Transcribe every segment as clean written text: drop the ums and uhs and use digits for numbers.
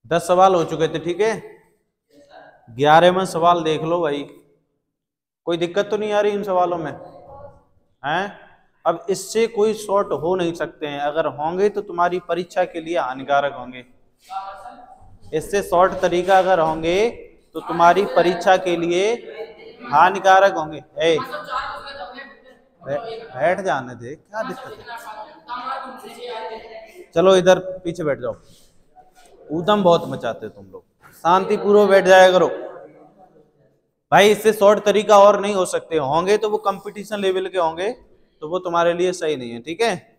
10 सवाल हो चुके थे, ठीक है। 11वां सवाल देख लो भाई, कोई दिक्कत तो नहीं आ रही इन सवालों में हैं? अब इससे कोई शॉर्ट हो नहीं सकते हैं, अगर होंगे तो तुम्हारी परीक्षा के लिए हानिकारक होंगे। इससे शॉर्ट तरीका अगर होंगे तो तुम्हारी परीक्षा के लिए हानिकारक होंगे। बैठ जाने दे, क्या दिक्कत है। चलो इधर पीछे बैठ जाओ, ऊधम बहुत मचाते तुम लोग, शांतिपूर्वक बैठ जाया करो भाई। इससे शॉर्ट तरीका और नहीं हो सकते, होंगे तो वो कंपटीशन लेवल के होंगे, तो वो तुम्हारे लिए सही नहीं है, ठीक है।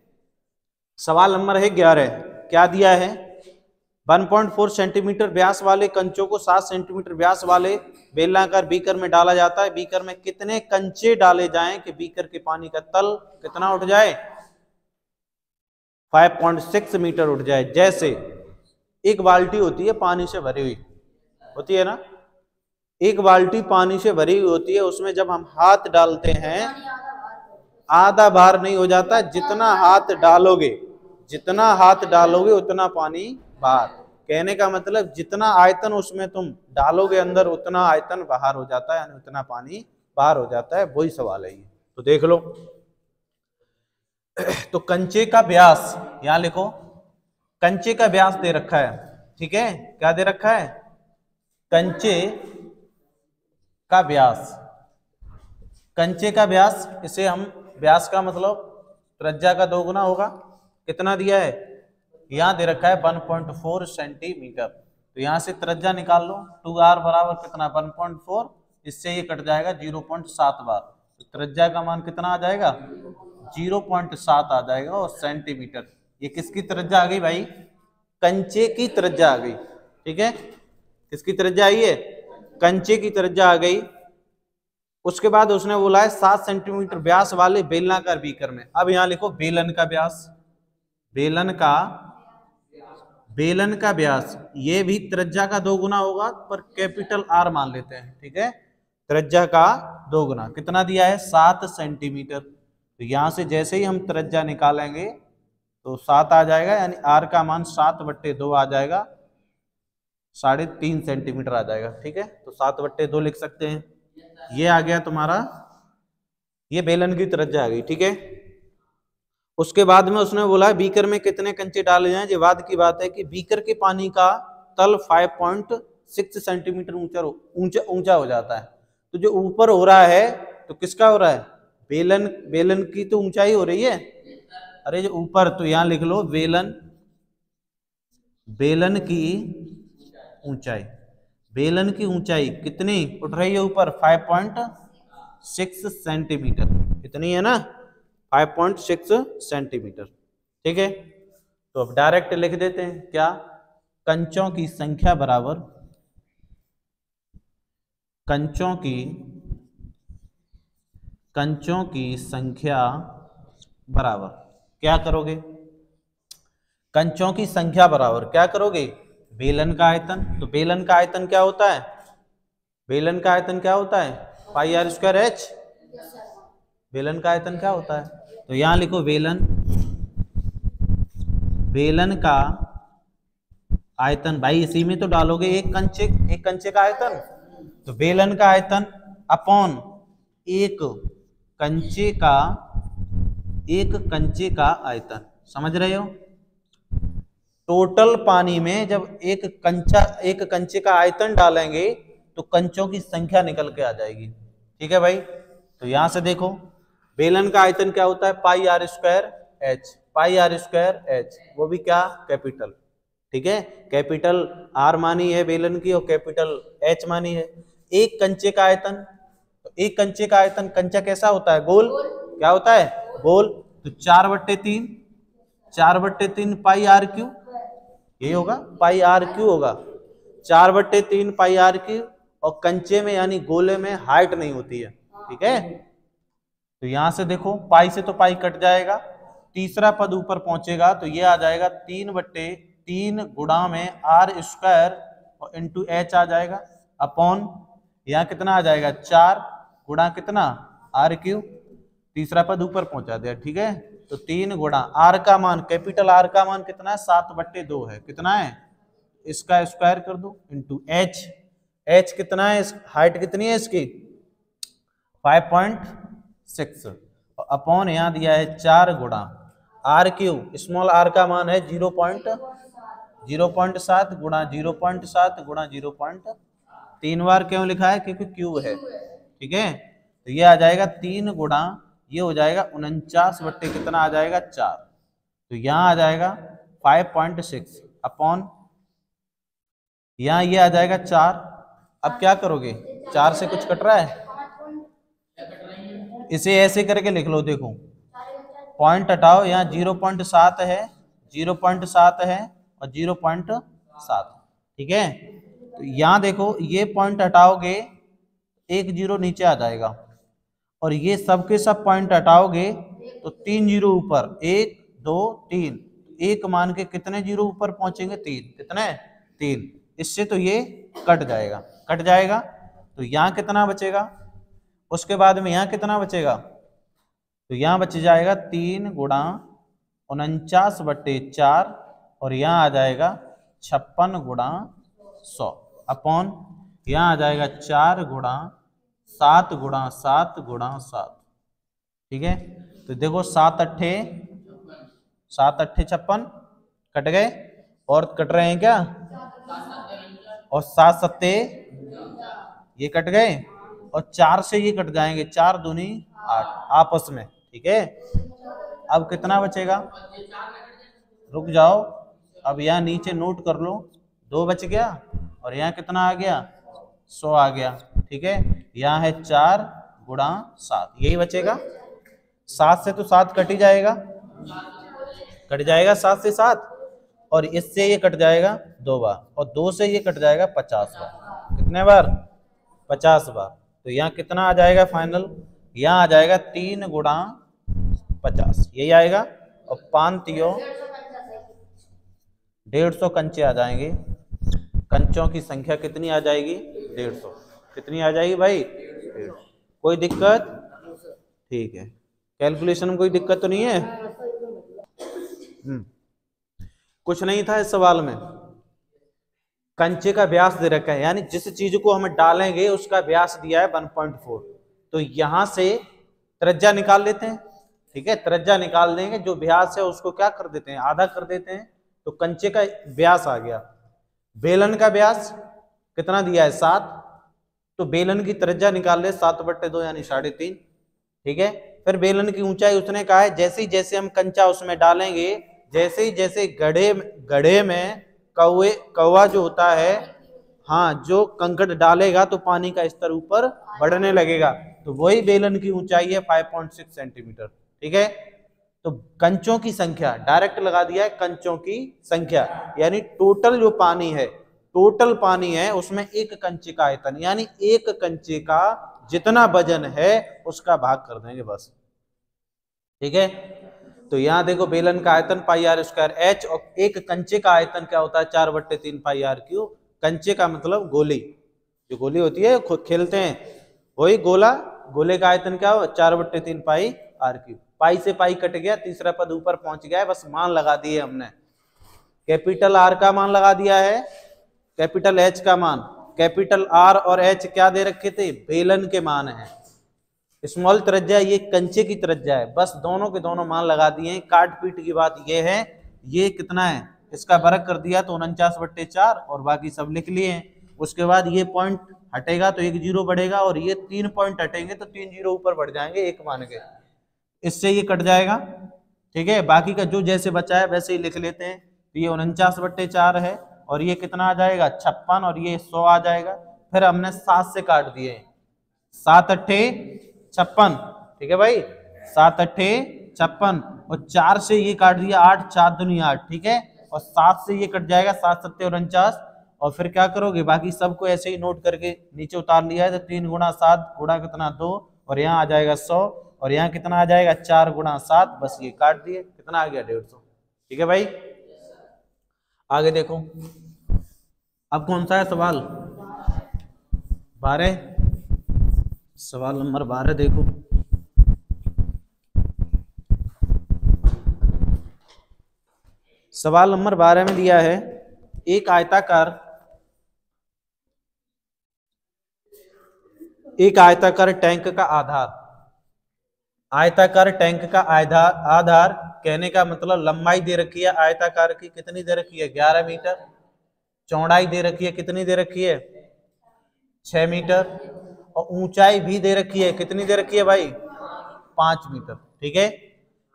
सवाल नंबर है 11, क्या दिया है? 1.4 सेंटीमीटर व्यास वाले कंचों को 7 सेंटीमीटर व्यास वाले बेलनाकार बीकर में डाला जाता है। बीकर में कितने कंचे डाले जाएं कि बीकर के पानी का तल कितना उठ जाए? 5.6 मीटर उठ जाए। जैसे एक बाल्टी होती है पानी से भरी हुई, होती है ना, एक बाल्टी पानी से भरी हुई होती है, उसमें जब हम हाथ डालते हैं आधा भार नहीं हो जाता, जितना हाथ डालोगे उतना पानी बाहर। कहने का मतलब जितना आयतन उसमें तुम डालोगे अंदर उतना आयतन बाहर हो जाता है, यानी उतना पानी बाहर हो जाता है। वही सवाल है ये, तो देख लो। तो कंचे का व्यास यहां लिखो, कंचे का व्यास दे रखा है, ठीक है। क्या दे रखा है? कंचे का व्यास। कंचे का व्यास, इसे हम व्यास का मतलब त्रिज्या का 2 गुना होगा। कितना दिया है? यहां दे रखा है 1.4 सेंटीमीटर। तो यहां से त्रिज्या निकाल लो, 2r बराबर कितना? 1.4, इससे ये कट जाएगा 0.7 बार। तो त्रिज्या का मान कितना आ जाएगा? 0.7 आ जाएगा। और सेंटीमीटर, ये किसकी त्रिज्या आ गई भाई? कंचे की त्रिज्या आ गई, ठीक है। किसकी त्रिज्या आई है? कंचे की त्रिज्या आ गई। उसके बाद उसने बोला है 7 सेंटीमीटर व्यास वाले बेलनाकार बीकर में। अब यहां लिखो बेलन का व्यास, बेलन का व्यास ये भी त्रिज्या का 2 गुना होगा, पर कैपिटल आर मान लेते हैं, ठीक है। त्रिज्या का 2 गुना कितना दिया है? 7 सेंटीमीटर। तो यहां से जैसे ही हम त्रिज्या निकालेंगे तो 7 आ जाएगा, यानी आर का मान 7/2 आ जाएगा, 3.5 सेंटीमीटर आ जाएगा, ठीक है। तो 7/2 लिख सकते हैं। ये आ गया तुम्हारा, ये बेलन की त्रिज्या आ गई, ठीक है। उसके बाद में उसने बोला बीकर में कितने कंचे डाले जाएं। ये बाद की बात है कि बीकर के पानी का तल 5.6 सेंटीमीटर ऊंचा हो जाता है। तो जो ऊपर हो रहा है तो किसका हो रहा है? बेलन की तो ऊंचाई हो रही है। अरे जो ऊपर, तो यहां लिख लो बेलन की ऊंचाई। बेलन की ऊंचाई कितनी उठ रही है ऊपर? 5.6 सेंटीमीटर, इतनी है ना, 5.6 सेंटीमीटर, ठीक है। तो अब डायरेक्ट लिख देते हैं, क्या? कंचों की संख्या बराबर कंचों की संख्या बराबर क्या करोगे? कंचों की संख्या बराबर क्या करोगे? बेलन का आयतन। तो बेलन का आयतन क्या होता है? बेलन का आयतन क्या होता है? पाई आर स्क्वायर एच। बेलन का आयतन क्या होता है? तो यहां लिखो बेलन का आयतन, भाई इसी में तो डालोगे एक कंचे का आयतन। तो बेलन का आयतन अपॉन एक कंचे का आयतन, समझ रहे हो। टोटल पानी में जब एक कंचे का आयतन डालेंगे तो कंचों की संख्या निकल के आ जाएगी, ठीक है भाई। तो यहां से देखो बेलन का आयतन क्या होता है? पाई आर स्क्वायर एच, वो भी क्या? कैपिटल, ठीक है। कैपिटल आर मानी है बेलन की और कैपिटल एच मानी है। एक कंचे का आयतन, तो एक कंचे का आयतन, कंचा कैसा होता है? गोल। क्या होता है? गोल। तो 4/3 पाई आर क्यू, यही होगा, पाई आर क्यू होगा 4/3 पाई आर क्यू। और कंचे में यानी गोले में हाइट नहीं होती है, ठीक है। तो यहां से देखो पाई से तो पाई कट जाएगा, तीसरा पद ऊपर पहुंचेगा तो ये आ जाएगा 3/3 गुणा में आर स्क्वायर और इंटू एच आ जाएगा, अपॉन यहाँ कितना आ जाएगा? 4 गुणा कितना? R Q. तीसरा पद ऊपर पहुंचा दिया, ठीक है। तो 3 गुणा आर का मान, कैपिटल आर का मान कितना है 7/2 है, कितना है, इसका स्क्वायर कर दो इंटू एच, एच कितना है, हाइट कितनी है इसकी 5.6 अपॉन यहाँ दिया है 4 गुणा आर क्यूब, स्मॉल आर का मान है 0.7 गुणा 0.7 गुणा 0.3 बार क्यों लिखा है, क्योंकि क्यूब है, ठीक है। तो ये आ जाएगा 3 गुणा, ये हो जाएगा 49 कितना आ जाएगा 4, तो यहाँ आ जाएगा 5.6 अपॉन यहाँ ये आ जाएगा 4। अब क्या करोगे, 4 से कुछ कट रहा है, इसे ऐसे करके लिख लो, देखो पॉइंट हटाओ, यहाँ 0.7 है, 0.7 है और 0.7, ठीक है। तो यहाँ देखो ये पॉइंट हटाओगे 1 0 नीचे आ जाएगा और ये सब के सब पॉइंट हटाओगे तो 3 0 ऊपर, 1 2 3, एक मान के कितने 0 ऊपर पहुंचेंगे 3, कितने 3, इससे तो ये कट जाएगा, कट जाएगा। तो यहाँ कितना बचेगा, उसके बाद में यहाँ कितना बचेगा, तो यहाँ बच जाएगा 3 गुणा 49/4 और यहाँ आ जाएगा 56 गुणा 100 अपॉन यहाँ आ जाएगा 4 गुणा 7 गुणा 7 गुणा 7, ठीक है। तो देखो 7 अट्ठे 56 कट गए और कट रहे हैं क्या, और 7 सत्ते ये कट गए और 4 से ये कट जाएंगे, 4 दूनी 8 आपस में, ठीक है। अब कितना बचेगा, रुक जाओ, अब यहाँ नीचे नोट कर लो, 2 बच गया और यहाँ कितना आ गया 100 आ गया, ठीक है। यहाँ है 4 गुणा 7, यही बचेगा, 7 से तो 7 कट ही जाएगा, कट जाएगा 7 से 7 और इससे ये कट जाएगा 2 बार और 2 से ये कट जाएगा 50 बार, कितने बार 50 बार। तो यहाँ कितना आ जाएगा फाइनल, यहाँ आ जाएगा 3 गुणा 50, यही आएगा और 5 3 150 कंचे आ जाएंगे, कंचों की संख्या कितनी आ जाएगी 150, कितनी आ जाएगी भाई 150। कोई दिक्कत, ठीक है, कैलकुलेशन में कोई दिक्कत तो नहीं है। कुछ नहीं था इस सवाल में, कंचे का व्यास दे रखा है, यानी जिस चीज को हम डालेंगे उसका व्यास दिया है 1.4, तो यहां से त्रिज्या निकाल लेते हैं, ठीक है, त्रिज्या निकाल देंगे, जो व्यास है उसको क्या कर देते हैं आधा कर देते हैं, तो कंचे का व्यास आ गया। बेलन का व्यास कितना दिया है 7, तो बेलन की त्रिज्या निकाल ले 7/2 यानी 3.5, ठीक है। फिर बेलन की ऊंचाई उसने कहा है जैसे ही जैसे हम कंचा उसमें डालेंगे, जैसे ही जैसे गड्ढे में कौवा जो होता है, हाँ, जो कंकड़ डालेगा तो पानी का स्तर ऊपर बढ़ने लगेगा, तो वही बेलन की ऊंचाई है 5.6 सेंटीमीटर, ठीक है। तो कंचों की संख्या डायरेक्ट लगा दिया है, कंचों की संख्या यानी टोटल जो पानी है, टोटल पानी है उसमें एक कंचे का आयतन, यानी एक कंचे का जितना वजन है उसका भाग कर देंगे बस, ठीक है। तो यहाँ देखो बेलन का आयतन πr² h और एक कंचे का आयतन क्या होता है 4/3 πr3, कंचे का मतलब गोली, जो गोली होती है खेलते हैं वही गोला, गोले का आयतन क्या हो 4/3 πr3, पाई से पाई कट गया, तीसरा पद ऊपर पहुंच गया है, बस मान लगा दिए हमने, कैपिटल आर का मान लगा दिया है, कैपिटल एच का मान, कैपिटल आर और एच क्या दे रखे थे बेलन के मान है, स्मॉल त्रिज्या ये कंचे की त्रिज्या है, बस दोनों के दोनों मान लगा दिए हैं। काट पीट की बात ये है, ये कितना है इसका वर्ग कर दिया तो 49/4 और बाकी सब लिख लिए हैं। उसके बाद ये पॉइंट हटेगा तो 1 0 बढ़ेगा और ये 3 पॉइंट हटेंगे तो 3 0 ऊपर बढ़ जाएंगे एक मान के, इससे ये कट जाएगा, ठीक है। बाकी का जो जैसे बचा है वैसे ही लिख लेते हैं, तो ये 49/4 है और ये कितना आ जाएगा 56 और ये 100 आ जाएगा। फिर हमने 7 से काट दिए, 7 अट्ठे 56, ठीक है भाई, 7 अट्ठे 56 और 4 से ये काट दिया 8, 4 दूनी 8, ठीक है, और 7 से ये कट जाएगा 7 7 49 और फिर क्या करोगे बाकी सबको ऐसे ही नोट करके नीचे उतार लिया है, तो 3 गुणा 7 गुणा कितना 2 और यहाँ आ जाएगा 100 और यहाँ कितना आ जाएगा 4 गुणा 7, बस ये काट दिए, कितना आ गया 150, ठीक है भाई। आगे देखो, अब कौन सा है सवाल 12, सवाल नंबर 12 देखो, सवाल नंबर 12 में दिया है एक आयताकार टैंक का आयताकार टैंक का आधार कहने का मतलब लंबाई दे रखी है आयताकार की, कितनी दे रखी है 11 मीटर, चौड़ाई दे रखी है कितनी दे रखी है 6 मीटर, और ऊंचाई भी दे रखी है कितनी दे रखी है भाई 5 मीटर। ठीक है,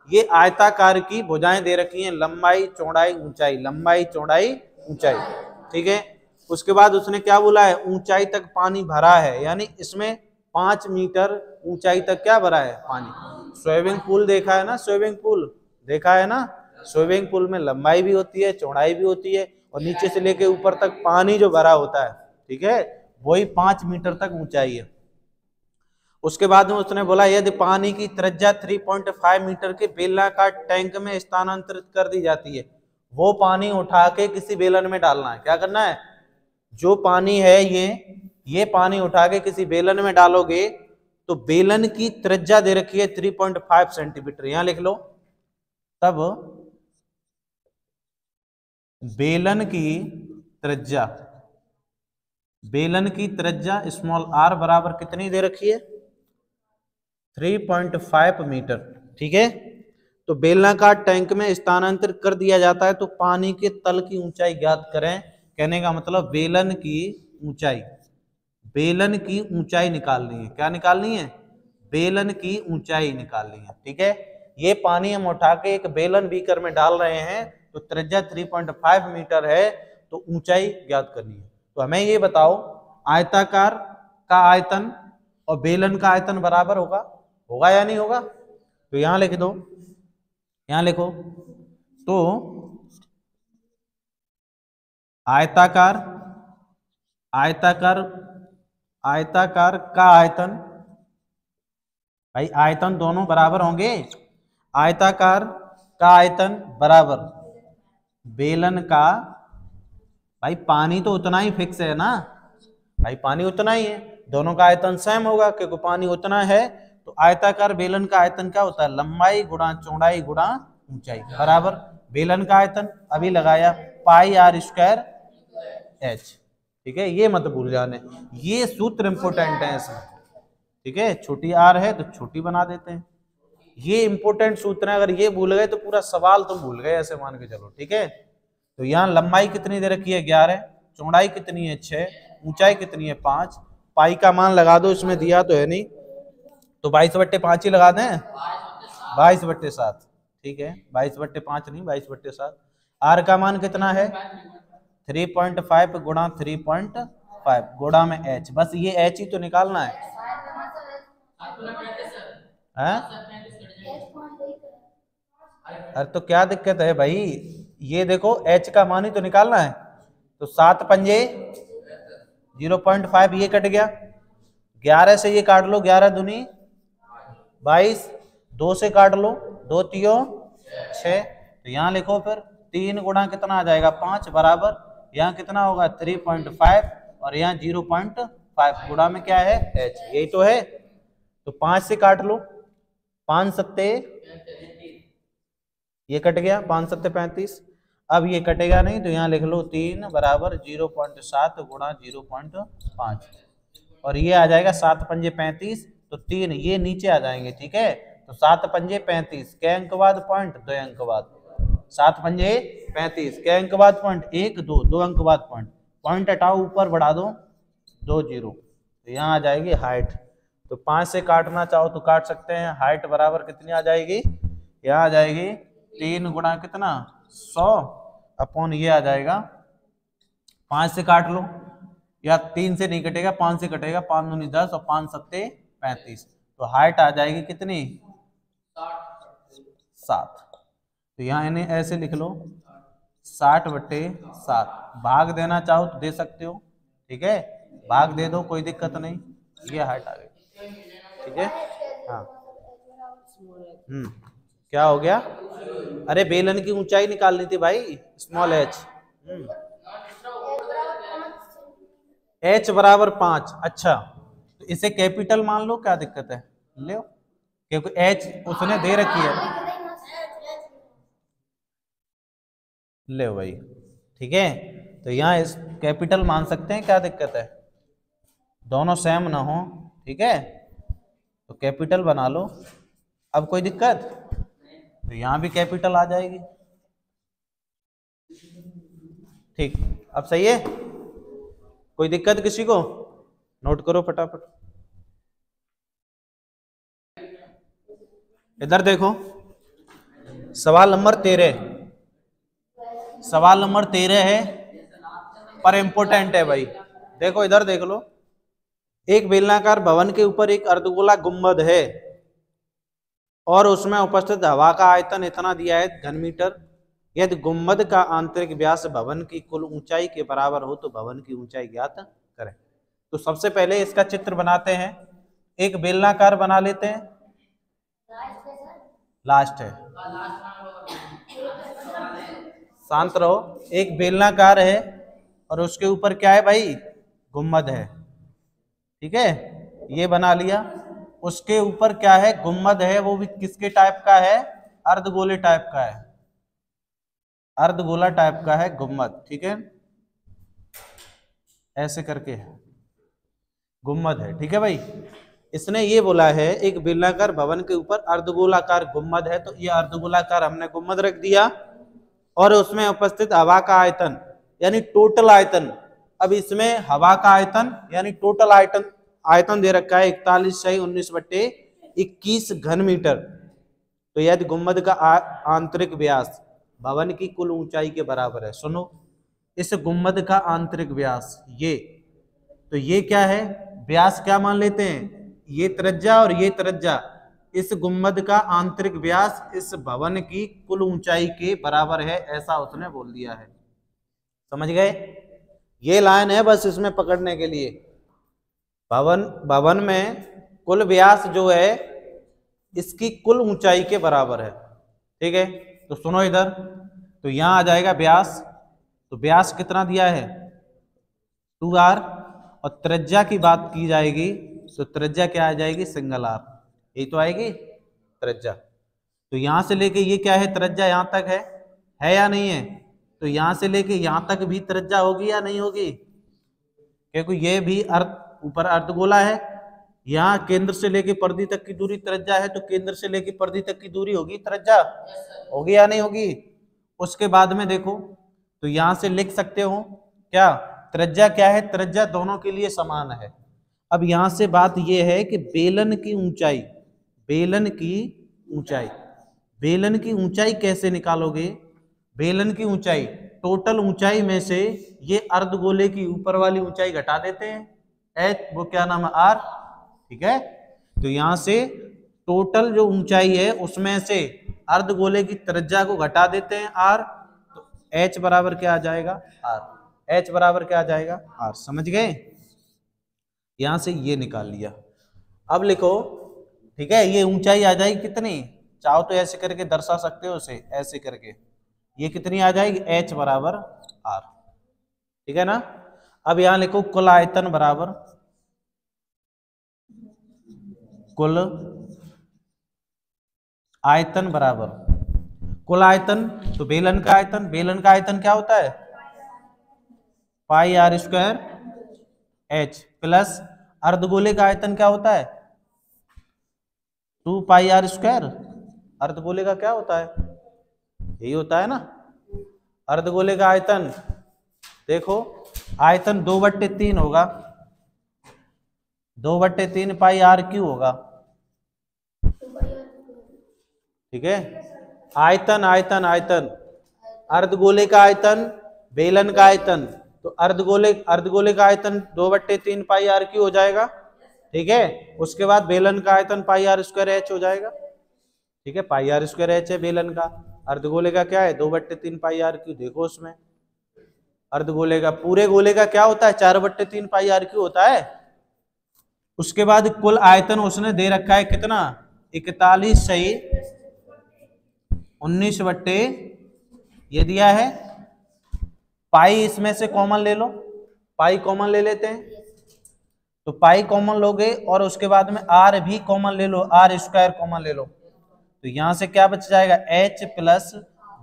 ये आयताकार की भुजाएं दे रखी हैं, लंबाई चौड़ाई ऊंचाई, लंबाई चौड़ाई ऊंचाई। ठीक है, उसके बाद उसने क्या बोला है ऊंचाई तक पानी भरा है, यानी इसमें 5 मीटर ऊंचाई तक क्या भरा है पानी। स्विमिंग पूल देखा है ना, स्विमिंग पूल देखा है ना, स्विमिंग पूल में लंबाई भी होती है चौड़ाई भी होती है और नीचे से लेके ऊपर तक पानी जो भरा होता है, ठीक है, वही 5 मीटर तक ऊंचाई है। उसके बाद में उसने बोला यदि पानी की त्रिज्या 3.5 मीटर के बेलनाकार टैंक में स्थानांतरित कर दी जाती है, वो पानी उठा के किसी बेलन में डालना है। क्या करना है, जो पानी है ये पानी उठा के किसी बेलन में डालोगे तो बेलन की त्रिज्या दे रखी है 3.5 सेंटीमीटर, यहां लिख लो। तब बेलन की त्रिज्या स्मॉल आर बराबर कितनी दे रखी है 3.5 मीटर। ठीक है, तो बेलनाकार टैंक में स्थानांतरित कर दिया जाता है तो पानी के तल की ऊंचाई ज्ञात करें। कहने का मतलब बेलन की ऊंचाई निकालनी है। क्या निकालनी है, बेलन की ऊंचाई निकालनी है। ठीक है, ये पानी हम उठा के एक बेलन बीकर में डाल रहे हैं तो त्रिज्या 3.5 मीटर है, तो ऊंचाई ज्ञात करनी है। तो हमें ये बताओ आयताकार का आयतन और बेलन का आयतन बराबर होगा या नहीं होगा। तो यहां लिख दो, यहां लिखो तो आयताकार का आयतन, भाई आयतन दोनों बराबर होंगे, आयताकार का आयतन बराबर बेलन का, भाई पानी तो उतना ही फिक्स है ना, भाई पानी उतना ही है, दोनों का आयतन सेम होगा क्योंकि पानी उतना है। तो आयताकार बेलन का आयतन क्या होता है, लंबाई गुणा चौड़ाई गुणा ऊंचाई बराबर बेलन का आयतन अभी लगाया पाई आर स्क्वायर एच। ठीक है, ये मत भूल जाने, ये सूत्र इंपोर्टेंट है इसमें। ठीक है, छोटी आर है तो छोटी बना देते हैं, ये इंपोर्टेंट सूत्र है, अगर ये भूल गए तो पूरा सवाल तुम भूल गए ऐसे मान के चलो। ठीक है, तो यहाँ लंबाई कितनी दे रखी है 11, चौड़ाई कितनी है 6, ऊंचाई कितनी है 5, पाई का मान लगा दो, इसमें दिया तो है नहीं तो 22/5 ही लगा दें, 22/7। ठीक है, 22/5 नहीं 22/7। आर का मान कितना है 3.5 गुणा 3.5 गुणा में एच, बस ये एच ही तो निकालना है। अरे तो क्या दिक्कत है भाई, ये देखो एच का मान ही तो निकालना है। तो 7 पंजे 0.5, ये कट गया, 11 से ये काट लो, 11 दूनी 22, 2 से काट लो 2 तियो 6, तो यहाँ लिखो फिर 3 गुणा कितना आ जाएगा 5 बराबर, यहाँ कितना होगा 3.5 और यहाँ 0.5 गुणा में क्या है h, यही तो है। तो 5 से काट लो, 5 सत्ते ये कट गया, 5 सत्ते 35, अब ये कटेगा नहीं तो यहाँ लिख लो 3 बराबर 0.7 गुणा 0.5 और ये आ जाएगा 7 पंजे 35, तो 3 ये नीचे आ जाएंगे। ठीक है, तो 7 पंजे 35, के अंक बाद पॉइंट 2 अंक बाद, 7 पंजे 35, के अंक बाद पॉइंट 1 2 2 अंक बाद पॉइंट हटाओ ऊपर बढ़ा दो 2 0, तो यहाँ आ जाएगी हाइट। तो 5 से काटना चाहो तो काट सकते हैं, हाइट बराबर कितनी आ जाएगी, यहाँ आ जाएगी 3 गुणा कितना 100 अपॉन ये आ जाएगा 5 से काट लो या 3 से नहीं कटेगा, 5 से कटेगा, 5 दूनी 10 और 5 सत्ते 35, तो हाइट आ जाएगी कितनी 7। तो यहाँ इन्हें ऐसे लिख लो 60/7, भाग देना चाहो तो दे सकते हो। ठीक है, भाग दे दो कोई दिक्कत नहीं, ये हाइट आ गई। ठीक है, हाँ क्या हो गया, अरे बेलन की ऊंचाई निकालनी थी भाई, स्मॉल एच, एच बराबर 5। अच्छा, तो इसे कैपिटल मान लो, क्या दिक्कत है, ले क्योंकि एच उसने दे रखी है, ले भाई, ठीक है। तो यहाँ इस कैपिटल मान सकते हैं, क्या दिक्कत है, दोनों सेम ना हो, ठीक है, तो कैपिटल बना लो। अब कोई दिक्कत, तो यहाँ भी कैपिटल आ जाएगी, ठीक। अब सही है, कोई दिक्कत किसी को, नोट करो फटाफट। इधर देखो, सवाल नंबर 13, सवाल नंबर 13 है, पर इंपोर्टेंट है भाई। देखो इधर देख लो, एक बेलनाकार भवन के ऊपर एक अर्धगोला गुंबद है और उसमें उपस्थित हवा का आयतन इतना दिया है घन मीटर। यदि गुंबद का आंतरिक व्यास भवन की कुल ऊंचाई के बराबर हो तो भवन की ऊंचाई ज्ञात करें। तो सबसे पहले इसका चित्र बनाते हैं, एक बेलनाकार बना लेते हैं, लास्ट है, शांत रहो। एक बेलनाकार है और उसके ऊपर क्या है भाई, गुंबद है, ठीक है, ये बना लिया। उसके ऊपर क्या है, गुंबद है, वो भी किसके टाइप का है, अर्धगोले टाइप का है, अर्धगोला टाइप का है गुंबद, ठीक है, ऐसे करके है गुंबद है, ठीक है भाई। इसने ये बोला है एक बेलनाकार भवन के ऊपर अर्धगोलाकार गुंबद है, तो ये अर्धगोलाकार हमने गुंबद रख दिया और उसमें उपस्थित हवा का आयतन यानी टोटल आयतन। अब इसमें हवा का आयतन यानी टोटल आयतन दे रखा है 41/19/21 घन मीटर। तो यदि गुंबद का आंतरिक व्यास भवन की कुल ऊंचाई के बराबर है, सुनो, इस गुंबद का आंतरिक व्यास ये, तो ये क्या है, व्यास क्या मान लेते हैं, ये त्रिज्या और ये त्रिज्या, इस गुंबद का आंतरिक व्यास इस भवन की कुल ऊंचाई के बराबर है, ऐसा उसने बोल दिया है। समझ गए, ये लाइन है बस इसमें पकड़ने के लिए। भवन में कुल व्यास जो है इसकी कुल ऊंचाई के बराबर है, ठीक है। तो सुनो इधर, तो यहां आ जाएगा व्यास, तो व्यास कितना दिया है 2r, और त्रिज्या की बात की जाएगी तो त्रिज्या क्या आ जाएगी, सिंगल r, यही तो आएगी त्रिज्या। तो यहां से लेके ये क्या है, त्रिज्या यहां तक है या नहीं है, तो यहां से लेके यहां तक भी त्रिज्या होगी या नहीं होगी, क्योंकि ये भी ऊपर अर्धगोला है, यहाँ केंद्र से लेके परिधि तक की दूरी त्रिज्या है, तो केंद्र से लेके परिधि तक की दूरी होगी त्रिज्या, होगी या नहीं होगी। उसके बाद में देखो, तो यहां से लिख सकते हो क्या, त्रिज्या क्या है, त्रिज्या दोनों के लिए समान है। अब यहां से बात यह है कि बेलन की ऊंचाई, बेलन की ऊंचाई, बेलन की ऊंचाई कैसे निकालोगे, बेलन की ऊंचाई टोटल ऊंचाई में से ये अर्धगोले की ऊपर वाली ऊंचाई घटा देते हैं, एच, वो क्या नाम है, आर, ठीक है। तो यहां से टोटल जो ऊंचाई है उसमें से अर्धगोले की त्रिज्या को घटा देते हैं, आर, तो एच बराबर क्या आ जाएगा, आर, एच बराबर क्या आ जाएगा, आर। समझ गए, यहां से ये निकाल लिया। अब लिखो, ठीक है, ये ऊंचाई आ जाएगी कितनी, चाहो तो ऐसे करके दर्शा सकते हो उसे, ऐसे करके ये कितनी आ जाएगी, एच बराबर आर, ठीक है ना। अब यहां लिखो कुल आयतन बराबर कुल आयतन बराबर कुल आयतन, तो बेलन का आयतन, बेलन का आयतन क्या होता है, पाई आर स्क्वायर एच, प्लस अर्धगोले का आयतन क्या होता है 2 पाई आर स्क्वायर, अर्धगोले का क्या होता है, यही होता है ना अर्धगोले का आयतन। देखो आयतन 2/3 होगा, 2/3 पाई आर क्यू होगा, ठीक है। आयतन आयतन आयतन, अर्धगोले का आयतन, बेलन का आयतन, तो अर्धगोले का आयतन 2/3 पाई आर क्यू हो जाएगा, ठीक है। उसके बाद बेलन का आयतन पाई आर स्क्वायर एच हो जाएगा, ठीक है, पाई आर स्क्वायर एच है बेलन का, अर्धगोले का क्या है 2/3 पाई आर क्यू। देखो उसमें अर्धगोले का, पूरे गोले का क्या होता है 4/3 पाई आर क्यू होता है। उसके बाद कुल आयतन उसने दे रखा है कितना, 41/19 ये दिया है, पाई इसमें से कॉमन ले लो, पाई कॉमन ले लेते हैं, तो पाई कॉमन लोगे और उसके बाद में आर भी कॉमन ले लो, आर स्क्वायर कॉमन ले लो, तो यहां से क्या बच जाएगा, एच प्लस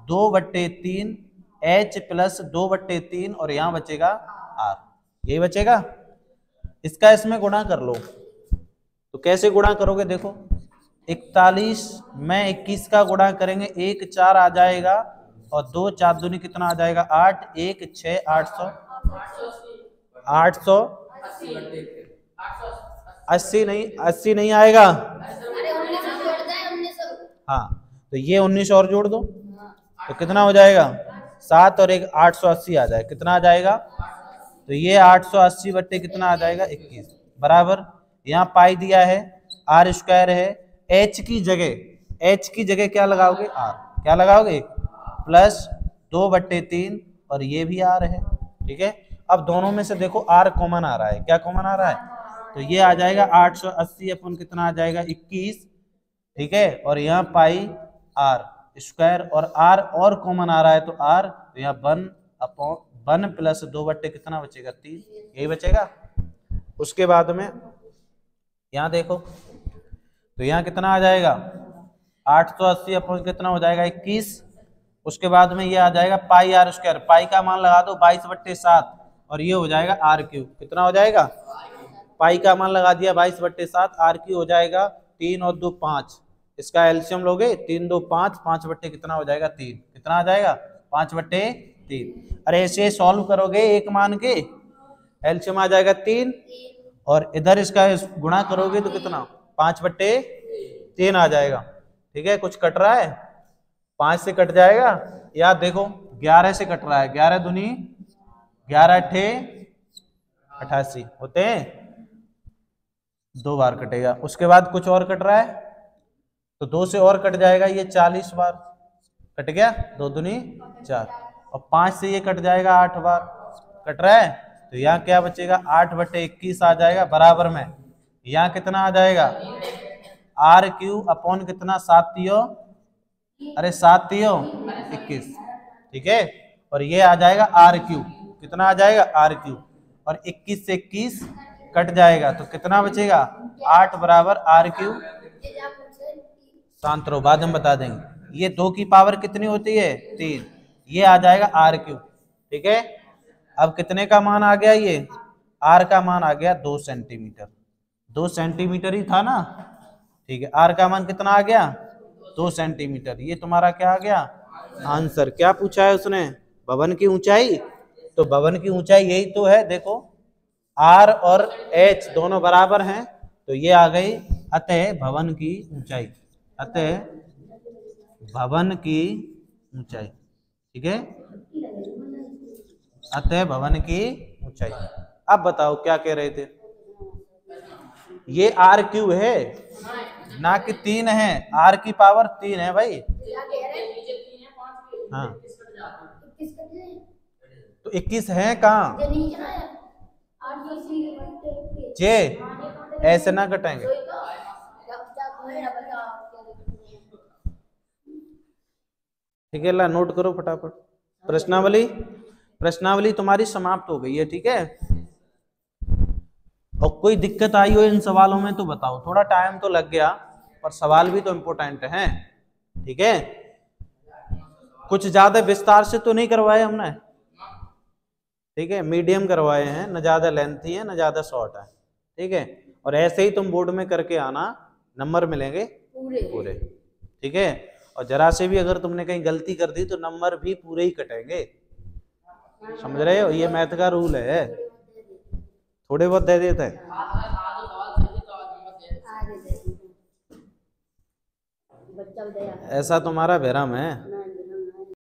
2/3 h प्लस 2/3 और यहाँ बचेगा r, यही बचेगा। इसका इसमें गुणा कर लो। तो कैसे गुणा करोगे, देखो 41 में 21 का गुणा करेंगे, 1 4 आ जाएगा और 2 4 दूनी कितना आ जाएगा 8, 1 6 880 नहीं, 80 नहीं आएगा। हाँ तो ये 19 और जोड़ दो तो कितना हो जाएगा 7 और 1 880 आ जाएगा। कितना आ जाएगा, तो ये 880 बट्टे कितना आ जाएगा 21 बराबर। यहाँ पाई दिया है, आर स्क्वायर है, एच की जगह क्या लगाओगे आर, क्या लगाओगे प्लस 2/3 और ये भी आर है, ठीक है। अब दोनों में से देखो आर कॉमन आ रहा है, क्या कॉमन आ रहा है, तो ये आ जाएगा 880 अपन कितना आ जाएगा 21, ठीक है। और यहाँ पाई आर स्क्वायर और आर और कॉमन आ रहा है तो आर, तो यहाँ 1 प्लस 2 कितना बचेगा 3, यही बचेगा। उसके बाद में यहाँ देखो तो यहाँ कितना आ जाएगा 880 अपन कितना हो जाएगा 21। उसके बाद में ये आ जाएगा पाई आर स्क्वायर, पाई का मान लगा दो 22/7 और ये हो जाएगा आर क्यूब, कितना हो जाएगा, पाई का मान लगा दिया 22/7, आर क्यूब हो जाएगा 3 और 2 5, इसका एलसीएम लोगे 3 2 5, 5 बट्टे कितना हो जाएगा 3, कितना आ जाएगा 5/3। अरे ऐसे सॉल्व करोगे एक मान के एलसीएम आ जाएगा 3 और इधर इसका गुणा करोगे तो कितना 5/3 आ जाएगा, ठीक है। कुछ कट रहा है 5 से कट जाएगा, या देखो 11 से कट रहा है, 11 दूनी 11 अट्ठे 88 होते हैं, 2 बार कटेगा। उसके बाद कुछ और कट रहा है तो 2 से और कट जाएगा, ये 40 बार कट गया, 2 दूनी 4 और 5 से ये कट जाएगा 8 बार कट रहा है, तो यहाँ क्या बचेगा 8/21 आ जाएगा बराबर में। यहाँ कितना आ जाएगा आर क्यूब अपॉन कितना 7 3 21, ठीक है। और ये आ जाएगा आर क्यूब, कितना आ जाएगा आर क्यूब, और 21 से 21 कट जाएगा तो कितना बचेगा 8 बराबर आर क्यूब। शांत रहो, बाद में बता देंगे। ये 2 की पावर कितनी होती है 3, ये आ जाएगा आर क्यूब, ठीक है। अब कितने का मान आ गया, ये आर का मान आ गया 2 सेंटीमीटर, 2 सेंटीमीटर ही था ना, ठीक है। आर का मान कितना आ गया 2 सेंटीमीटर, ये तुम्हारा क्या आ गया आंसर। क्या पूछा है उसने, भवन की ऊंचाई, तो भवन की ऊंचाई यही तो है, देखो आर और एच दोनों बराबर हैं तो ये आ गई अतः भवन की ऊंचाई, अतः भवन की ऊंचाई, ठीक है, अतः भवन की ऊंचाई। अब बताओ क्या कह रहे थे, ये आर क्यू है ना कि 3 है, आर की पावर 3 है भाई। हाँ तो 21 है कहाँ, जे ऐसे ना कटेंगे। ठीक है, ला नोट करो फटाफट। प्रश्नावली तुम्हारी समाप्त हो गई है, ठीक है। और कोई दिक्कत आई हो इन सवालों में तो बताओ, थोड़ा टाइम तो लग गया पर सवाल भी तो इम्पोर्टेंट हैं, ठीक है। कुछ ज्यादा विस्तार से तो नहीं करवाए हमने, ठीक है, मीडियम करवाए हैं, न ज्यादा लेंथी है न ज्यादा शॉर्ट है, ठीक है। और ऐसे ही तुम बोर्ड में करके आना, नंबर मिलेंगे पूरे, ठीक है। और जरा से भी अगर तुमने कहीं गलती कर दी तो नंबर भी पूरे ही कटेंगे, समझ रहे हो, ये मैथ का रूल है, थोड़े बहुत दे देते हैं। ऐसा तुम्हारा भ्रम है।